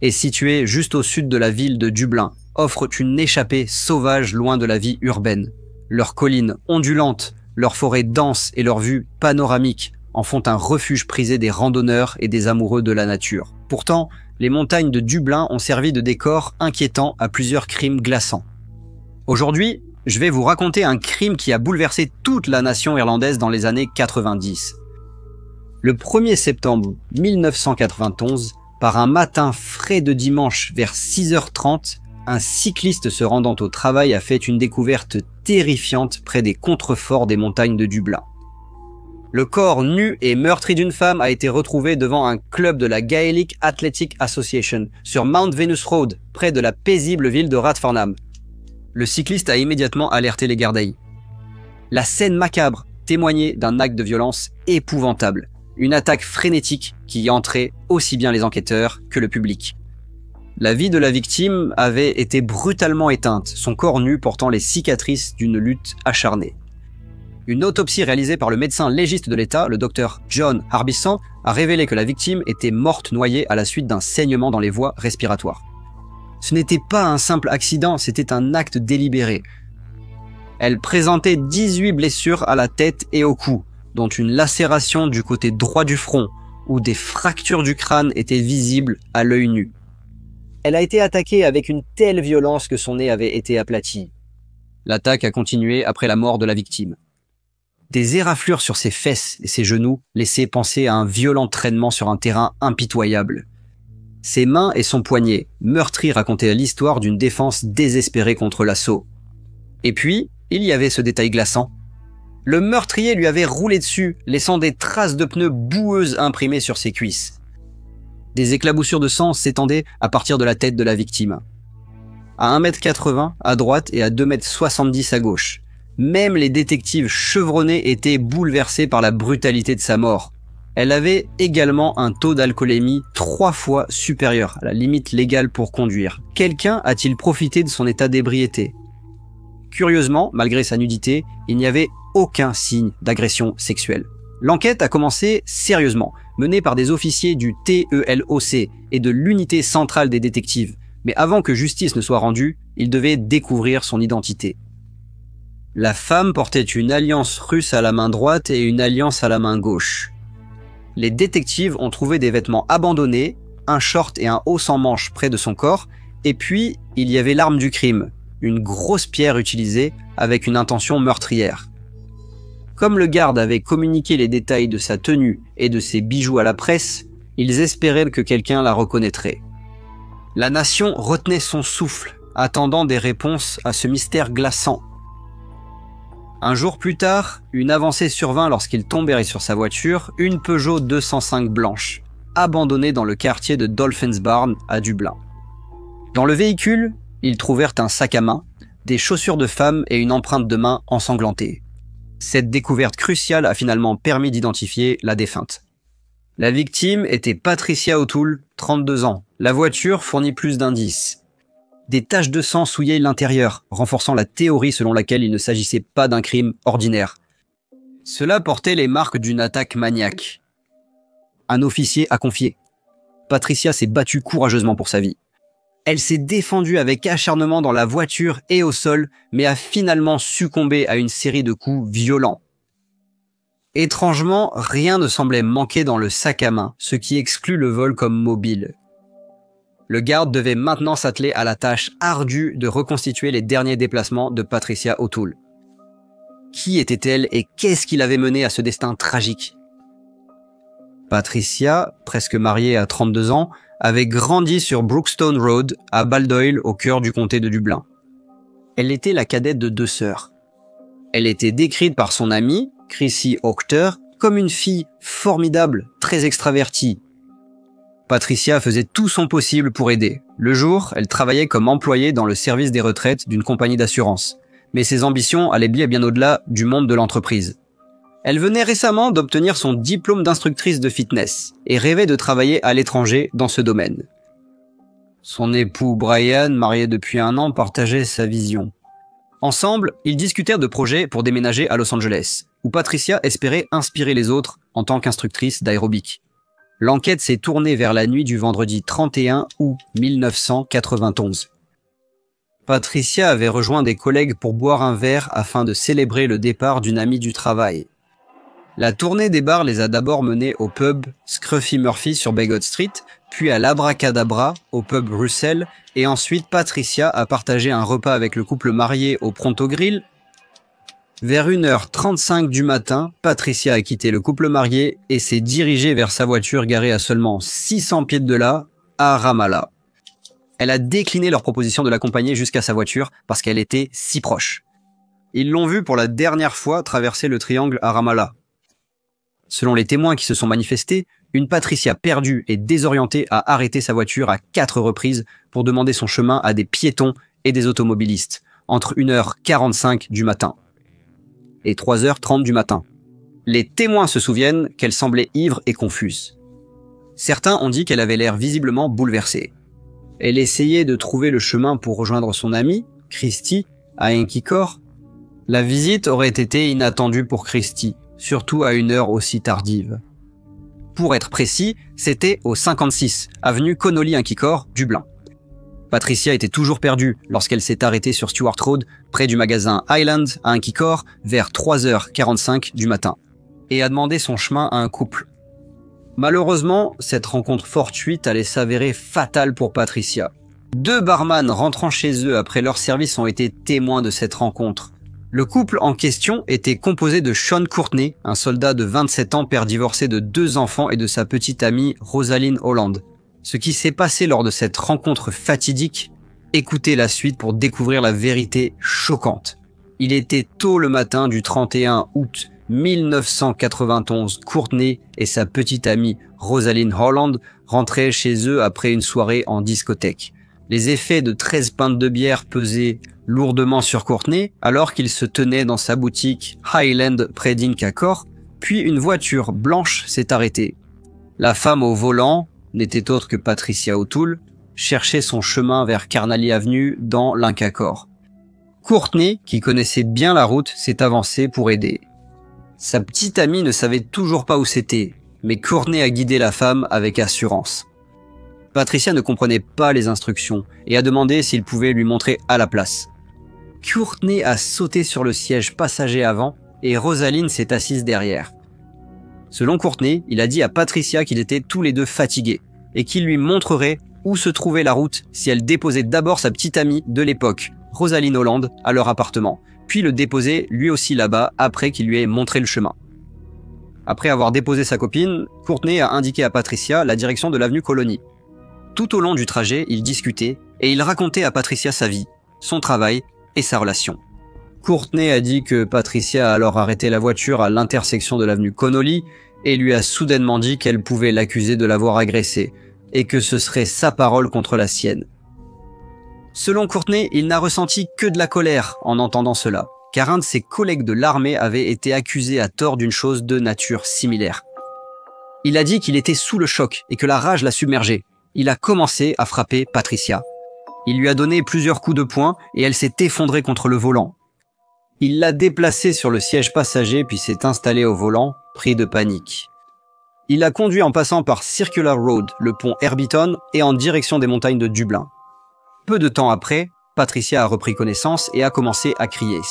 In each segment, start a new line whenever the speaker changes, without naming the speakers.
et située juste au sud de la ville de Dublin, offrent une échappée sauvage loin de la vie urbaine. Leurs collines ondulantes, leurs forêts denses et leurs vues panoramiques en font un refuge prisé des randonneurs et des amoureux de la nature. Pourtant, les montagnes de Dublin ont servi de décor inquiétant à plusieurs crimes glaçants. Aujourd'hui, je vais vous raconter un crime qui a bouleversé toute la nation irlandaise dans les années 90. Le 1er septembre 1991, par un matin frais de dimanche vers 6h30, un cycliste se rendant au travail a fait une découverte terrifiante près des contreforts des montagnes de Dublin. Le corps nu et meurtri d'une femme a été retrouvé devant un club de la Gaelic Athletic Association sur Mount Venus Road, près de la paisible ville de Rathfarnham. Le cycliste a immédiatement alerté les Gardaí. La scène macabre témoignait d'un acte de violence épouvantable, une attaque frénétique qui entrait aussi bien les enquêteurs que le public. La vie de la victime avait été brutalement éteinte, son corps nu portant les cicatrices d'une lutte acharnée. Une autopsie réalisée par le médecin légiste de l'État, le docteur John Harbison, a révélé que la victime était morte noyée à la suite d'un saignement dans les voies respiratoires. Ce n'était pas un simple accident, c'était un acte délibéré. Elle présentait 18 blessures à la tête et au cou, dont une lacération du côté droit du front, où des fractures du crâne étaient visibles à l'œil nu. Elle a été attaquée avec une telle violence que son nez avait été aplati. L'attaque a continué après la mort de la victime. Des éraflures sur ses fesses et ses genoux laissaient penser à un violent traînement sur un terrain impitoyable. Ses mains et son poignet, meurtris, racontaient l'histoire d'une défense désespérée contre l'assaut. Et puis, il y avait ce détail glaçant. Le meurtrier lui avait roulé dessus, laissant des traces de pneus boueuses imprimées sur ses cuisses. Des éclaboussures de sang s'étendaient à partir de la tête de la victime. À 1m80 à droite et à 2m70 à gauche. Même les détectives chevronnés étaient bouleversés par la brutalité de sa mort. Elle avait également un taux d'alcoolémie 3 fois supérieur à la limite légale pour conduire. Quelqu'un a-t-il profité de son état d'ébriété? Curieusement, malgré sa nudité, il n'y avait aucun signe d'agression sexuelle. L'enquête a commencé sérieusement, menée par des officiers du TELOC et de l'unité centrale des détectives. Mais avant que justice ne soit rendue, ils devaient découvrir son identité. La femme portait une alliance russe à la main droite et une alliance à la main gauche. Les détectives ont trouvé des vêtements abandonnés, un short et un haut sans manches près de son corps, et puis il y avait l'arme du crime, une grosse pierre utilisée avec une intention meurtrière. Comme le garde avait communiqué les détails de sa tenue et de ses bijoux à la presse, ils espéraient que quelqu'un la reconnaîtrait. La nation retenait son souffle, attendant des réponses à ce mystère glaçant. Un jour plus tard, une avancée survint lorsqu'ils tombèrent sur sa voiture, une Peugeot 205 blanche, abandonnée dans le quartier de Dolphins Barn à Dublin. Dans le véhicule, ils trouvèrent un sac à main, des chaussures de femme et une empreinte de main ensanglantée. Cette découverte cruciale a finalement permis d'identifier la défunte. La victime était Patricia O'Toole, 32 ans. La voiture fournit plus d'indices. Des taches de sang souillaient l'intérieur, renforçant la théorie selon laquelle il ne s'agissait pas d'un crime ordinaire. Cela portait les marques d'une attaque maniaque. Un officier a confié. Patricia s'est battue courageusement pour sa vie. Elle s'est défendue avec acharnement dans la voiture et au sol, mais a finalement succombé à une série de coups violents. Étrangement, rien ne semblait manquer dans le sac à main, ce qui exclut le vol comme mobile. Le garde devait maintenant s'atteler à la tâche ardue de reconstituer les derniers déplacements de Patricia O'Toole. Qui était-elle et qu'est-ce qui l'avait menée à ce destin tragique? Patricia, presque mariée à 32 ans, avait grandi sur Brookstone Road, à Baldoyle, au cœur du comté de Dublin. Elle était la cadette de 2 sœurs. Elle était décrite par son amie, Chrissy Octor, comme une fille formidable, très extravertie. Patricia faisait tout son possible pour aider. Le jour, elle travaillait comme employée dans le service des retraites d'une compagnie d'assurance. Mais ses ambitions allaient bien au-delà du monde de l'entreprise. Elle venait récemment d'obtenir son diplôme d'instructrice de fitness et rêvait de travailler à l'étranger dans ce domaine. Son époux Brian, marié depuis 1 an, partageait sa vision. Ensemble, ils discutèrent de projets pour déménager à Los Angeles, où Patricia espérait inspirer les autres en tant qu'instructrice d'aérobic. L'enquête s'est tournée vers la nuit du vendredi 31 août 1991. Patricia avait rejoint des collègues pour boire un verre afin de célébrer le départ d'une amie du travail. La tournée des bars les a d'abord menés au pub Scruffy Murphy sur Baggot Street, puis à l'Abracadabra au pub Russell, et ensuite Patricia a partagé un repas avec le couple marié au Pronto Grill. Vers 1h35 du matin, Patricia a quitté le couple marié et s'est dirigée vers sa voiture garée à seulement 600 pieds de là, à Ramallah. Elle a décliné leur proposition de l'accompagner jusqu'à sa voiture parce qu'elle était si proche. Ils l'ont vue pour la dernière fois traverser le triangle à Ramallah. Selon les témoins qui se sont manifestés, une Patricia perdue et désorientée a arrêté sa voiture à 4 reprises pour demander son chemin à des piétons et des automobilistes, entre 1h45 du matin et 3h30 du matin. Les témoins se souviennent qu'elle semblait ivre et confuse. Certains ont dit qu'elle avait l'air visiblement bouleversée. Elle essayait de trouver le chemin pour rejoindre son amie, Christy, à Inchicore. La visite aurait été inattendue pour Christy, surtout à une heure aussi tardive. Pour être précis, c'était au 56, avenue Connolly-Inchicore, Dublin. Patricia était toujours perdue lorsqu'elle s'est arrêtée sur Stewart Road, près du magasin Highland à Inchicore, vers 3h45 du matin, et a demandé son chemin à un couple. Malheureusement, cette rencontre fortuite allait s'avérer fatale pour Patricia. 2 barman rentrant chez eux après leur service ont été témoins de cette rencontre. Le couple en question était composé de Sean Courtney, un soldat de 27 ans père divorcé de 2 enfants et de sa petite amie Rosalind Holland. Ce qui s'est passé lors de cette rencontre fatidique, écoutez la suite pour découvrir la vérité choquante. Il était tôt le matin du 31 août 1991, Courtney et sa petite amie Rosalind Holland rentraient chez eux après une soirée en discothèque. Les effets de 13 pintes de bière pesaient lourdement sur Courtney alors qu'il se tenait dans sa boutique Highland près d'Inchicore, puis une voiture blanche s'est arrêtée. La femme au volant n'était autre que Patricia O'Toole, cherchait son chemin vers Carnally Avenue dans l'Inchicore. Courtney, qui connaissait bien la route, s'est avancé pour aider. Sa petite amie ne savait toujours pas où c'était, mais Courtney a guidé la femme avec assurance. Patricia ne comprenait pas les instructions et a demandé s'il pouvait lui montrer à la place. Courtney a sauté sur le siège passager avant et Rosalind s'est assise derrière. Selon Courtney, il a dit à Patricia qu'ils étaient tous les deux fatigués et qu'il lui montrerait où se trouvait la route si elle déposait d'abord sa petite amie de l'époque, Rosalind Holland, à leur appartement, puis le déposer lui aussi là-bas après qu'il lui ait montré le chemin. Après avoir déposé sa copine, Courtney a indiqué à Patricia la direction de l'avenue Colony. Tout au long du trajet, ils discutaient et il racontait à Patricia sa vie, son travail et sa relation. Courtney a dit que Patricia a alors arrêté la voiture à l'intersection de l'avenue Connolly et lui a soudainement dit qu'elle pouvait l'accuser de l'avoir agressée et que ce serait sa parole contre la sienne. Selon Courtney, il n'a ressenti que de la colère en entendant cela, car un de ses collègues de l'armée avait été accusé à tort d'une chose de nature similaire. Il a dit qu'il était sous le choc et que la rage l'a submergé. Il a commencé à frapper Patricia. Il lui a donné plusieurs coups de poing et elle s'est effondrée contre le volant. Il l'a déplacée sur le siège passager puis s'est installé au volant, pris de panique. Il a conduit en passant par Circular Road, le pont Herbiton, et en direction des montagnes de Dublin. Peu de temps après, Patricia a repris connaissance et a commencé à crier.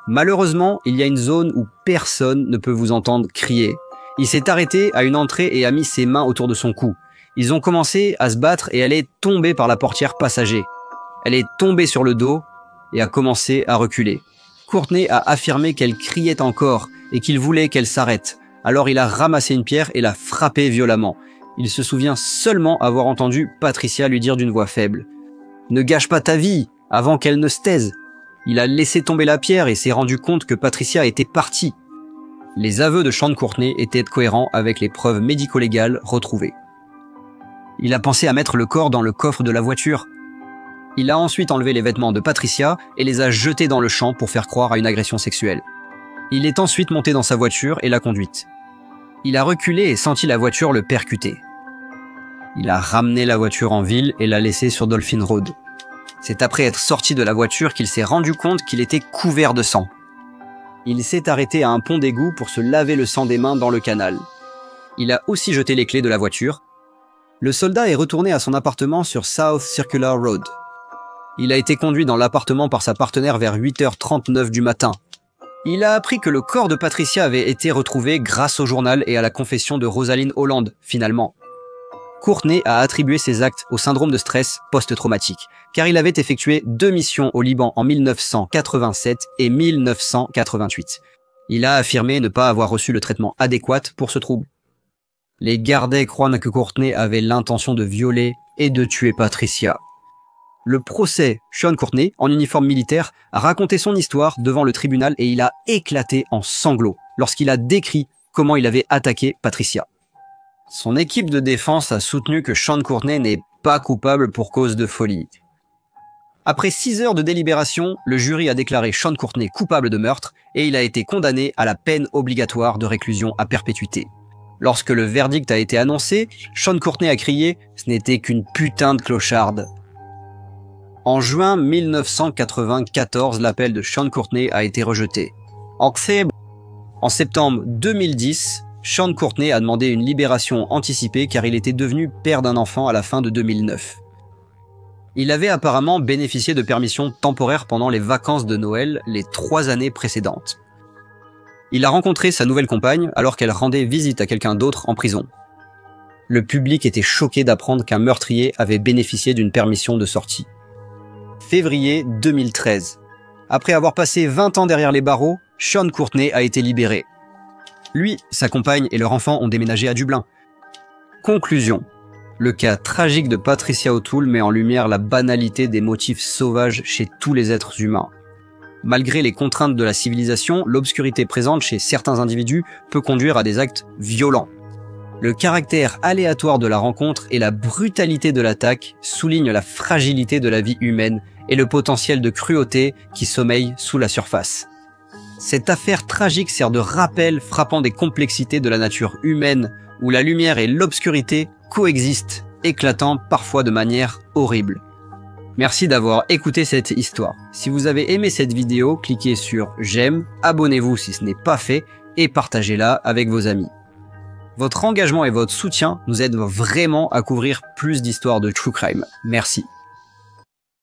Malheureusement, il y a une zone où personne ne peut vous entendre crier. Il s'est arrêté à une entrée et a mis ses mains autour de son cou. Ils ont commencé à se battre et elle est tombée par la portière passager. Elle est tombée sur le dos et a commencé à reculer. Courtney a affirmé qu'elle criait encore et qu'il voulait qu'elle s'arrête. Alors il a ramassé une pierre et l'a frappée violemment. Il se souvient seulement avoir entendu Patricia lui dire d'une voix faible « Ne gâche pas ta vie avant qu'elle ne se taise !» Il a laissé tomber la pierre et s'est rendu compte que Patricia était partie. Les aveux de Sean Courtney étaient cohérents avec les preuves médico-légales retrouvées. Il a pensé à mettre le corps dans le coffre de la voiture. Il a ensuite enlevé les vêtements de Patricia et les a jetés dans le champ pour faire croire à une agression sexuelle. Il est ensuite monté dans sa voiture et l'a conduite. Il a reculé et senti la voiture le percuter. Il a ramené la voiture en ville et l'a laissée sur Dolphin Road. C'est après être sorti de la voiture qu'il s'est rendu compte qu'il était couvert de sang. Il s'est arrêté à un pont d'égout pour se laver le sang des mains dans le canal. Il a aussi jeté les clés de la voiture. Le soldat est retourné à son appartement sur South Circular Road. Il a été conduit dans l'appartement par sa partenaire vers 8h39 du matin. Il a appris que le corps de Patricia avait été retrouvé grâce au journal et à la confession de Rosalind Holland, finalement. Courtney a attribué ses actes au syndrome de stress post-traumatique, car il avait effectué 2 missions au Liban en 1987 et 1988. Il a affirmé ne pas avoir reçu le traitement adéquat pour ce trouble. Les Gardaí croient que Courtney avait l'intention de violer et de tuer Patricia. Le procès, Sean Courtney, en uniforme militaire, a raconté son histoire devant le tribunal et il a éclaté en sanglots lorsqu'il a décrit comment il avait attaqué Patricia. Son équipe de défense a soutenu que Sean Courtney n'est pas coupable pour cause de folie. Après 6 heures de délibération, le jury a déclaré Sean Courtney coupable de meurtre et il a été condamné à la peine obligatoire de réclusion à perpétuité. Lorsque le verdict a été annoncé, Sean Courtney a crié « Ce n'était qu'une putain de clocharde ». En juin 1994, l'appel de Sean Courtney a été rejeté. En septembre 2010, Sean Courtney a demandé une libération anticipée car il était devenu père d'un enfant à la fin de 2009. Il avait apparemment bénéficié de permissions temporaires pendant les vacances de Noël les 3 années précédentes. Il a rencontré sa nouvelle compagne alors qu'elle rendait visite à quelqu'un d'autre en prison. Le public était choqué d'apprendre qu'un meurtrier avait bénéficié d'une permission de sortie. Février 2013. Après avoir passé 20 ans derrière les barreaux, Sean Courtney a été libéré. Lui, sa compagne et leur enfant ont déménagé à Dublin. Conclusion. Le cas tragique de Patricia O'Toole met en lumière la banalité des motifs sauvages chez tous les êtres humains. Malgré les contraintes de la civilisation, l'obscurité présente chez certains individus peut conduire à des actes violents. Le caractère aléatoire de la rencontre et la brutalité de l'attaque soulignent la fragilité de la vie humaine et le potentiel de cruauté qui sommeille sous la surface. Cette affaire tragique sert de rappel frappant des complexités de la nature humaine où la lumière et l'obscurité coexistent, éclatant parfois de manière horrible. Merci d'avoir écouté cette histoire. Si vous avez aimé cette vidéo, cliquez sur j'aime, abonnez-vous si ce n'est pas fait et partagez-la avec vos amis. Votre engagement et votre soutien nous aident vraiment à couvrir plus d'histoires de true crime. Merci.